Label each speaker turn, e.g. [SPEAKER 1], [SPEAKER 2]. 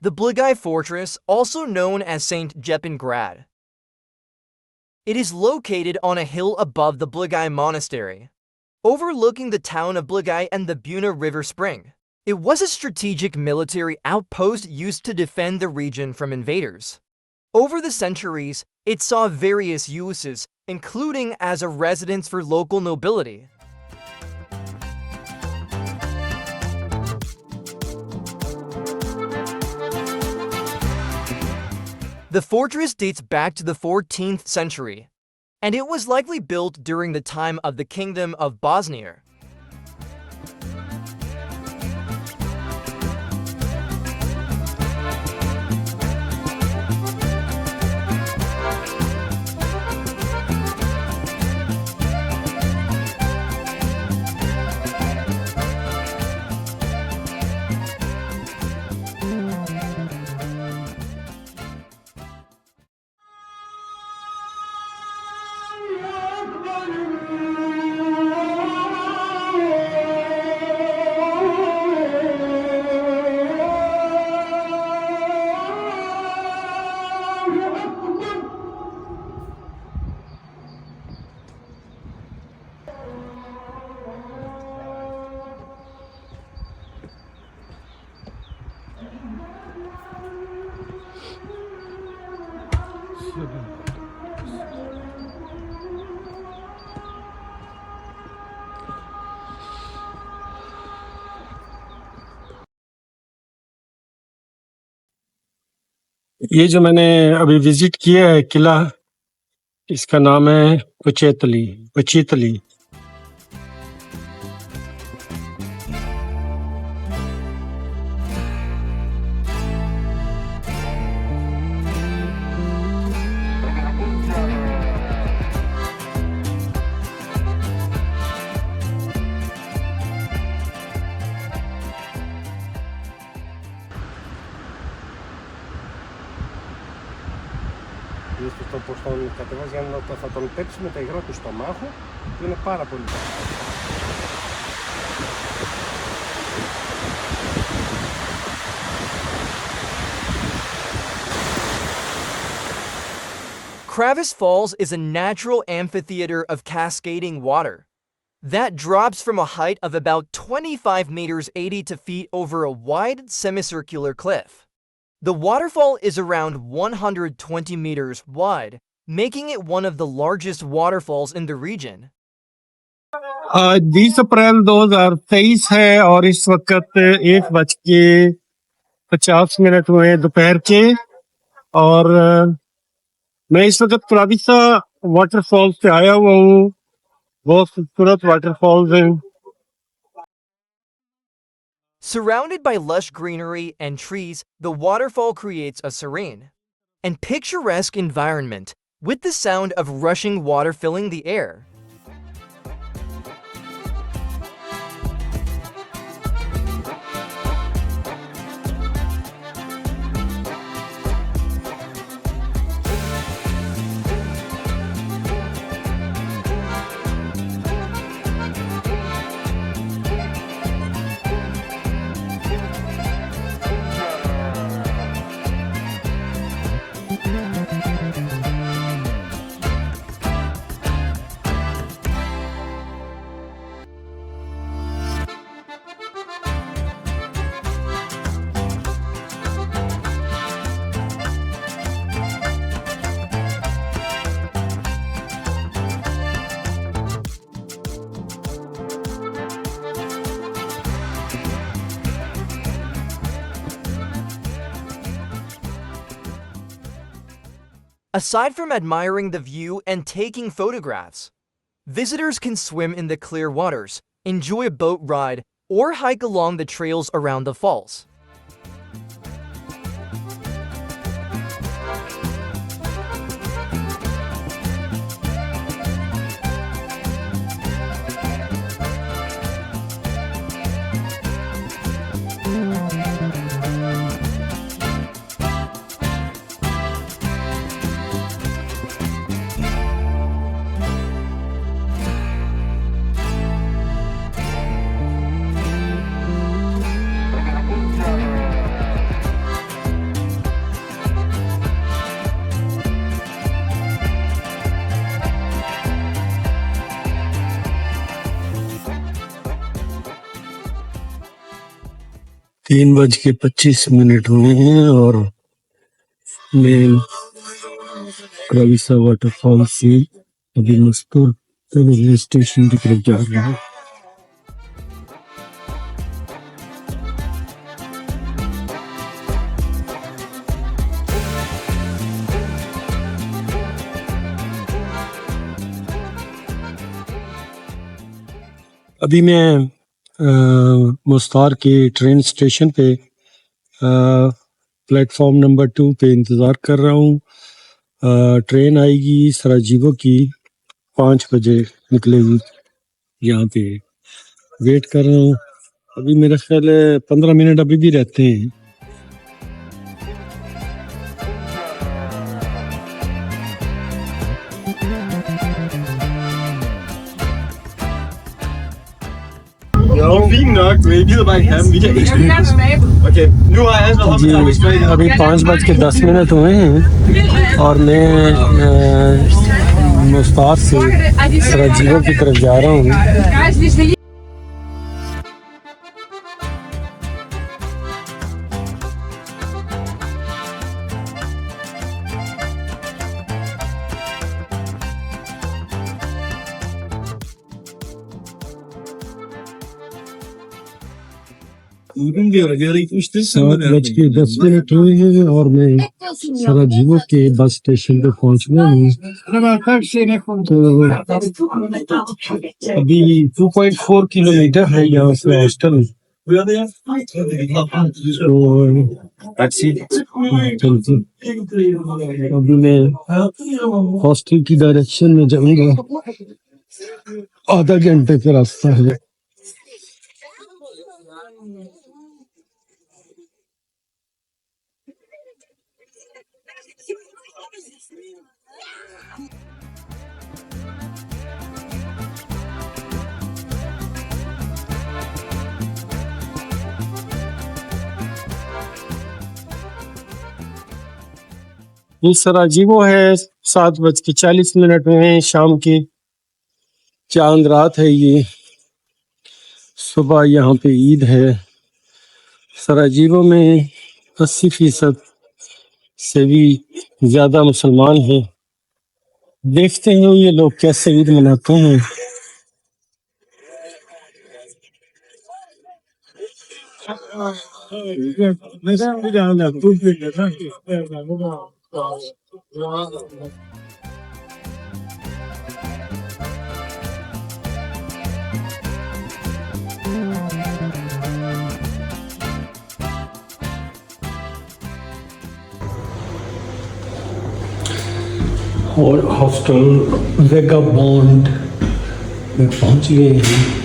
[SPEAKER 1] The Blagaj Fortress, also known as St. Jeppingrad. It is located on a hill above the Blagaj Monastery, overlooking the town of Blagaj and the Buna River spring. It was a strategic military outpost used to defend the region from invaders. Over the centuries, it saw various uses, including as a residence for local nobility. The fortress dates back to the 14th century, and it was likely built during the time of the Kingdom of Bosnia.
[SPEAKER 2] ये जो मैंने अभी visit किया है किला, इसका नाम है पचेतली।
[SPEAKER 3] Στο πως τον κατεβάζει, αν θα τον πέψει με τα υγρά του στομάχου, που είναι πάρα πολύ καλό.
[SPEAKER 1] Kravica Falls is a natural amphitheater of cascading water that drops from a height of about 25 meters 82 feet over a wide semicircular cliff. The waterfall is around 120 meters wide, making it one of the largest waterfalls in the region.
[SPEAKER 2] 20 अप्रैल 2023 है और इस वक्त 1:50 हुए दोपहर के, और मैं इस वक्त क्राविका वाटरफॉल से आया हुआ हूँ। बहुत खूबसूरत वाटरफॉल्स हैं।
[SPEAKER 1] Surrounded by lush greenery and trees, the waterfall creates a serene and picturesque environment with the sound of rushing water filling the air. Aside from admiring the view and taking photographs, visitors can swim in the clear waters, enjoy a boat ride, or hike along the trails around the falls.
[SPEAKER 2] 3:25 हुए हैं और मैं क्राविसा waterfall से अभी मस्तूर railway station की तरफ जा रहा हूँ। अभी मैं मोस्तार के ट्रेन स्टेशन पे प्लेटफॉर्म नंबर 2 पे इंतज़ार कर रहा हूँ। ट्रेन आएगी सराजीवो की 5 बजे निकलेगी। यहाँ पे वेट कर रहा हूँ। अभी मेरा ख्याल है 15 मिनट अभी भी रहते हैं। जी अभी 5:10 हुए हैं और मैं मोस्तार से सराजीवो की तरफ जा रहा हूँ। सात बज के 10 हुए हैं और मैं सराजीवो के बस स्टेशन पे पहुंच गया हूँ। तो अभी 2.4 किलोमीटर है यहाँ से हॉस्टल। अभी मैं हॉस्टल की डायरेक्शन में जाऊंगा। आधा घंटे का रास्ता है। ये सराजीवो है। 7:40 हुए शाम के। चांद रात है ये। सुबह यहाँ पे ईद है। सराजीवो में 80% से भी ज्यादा मुसलमान हैं। देखते हैं ये लोग कैसे ईद मनाते हैं। और हॉस्टल वेगाबॉन्ड में पहुंच गए हैं।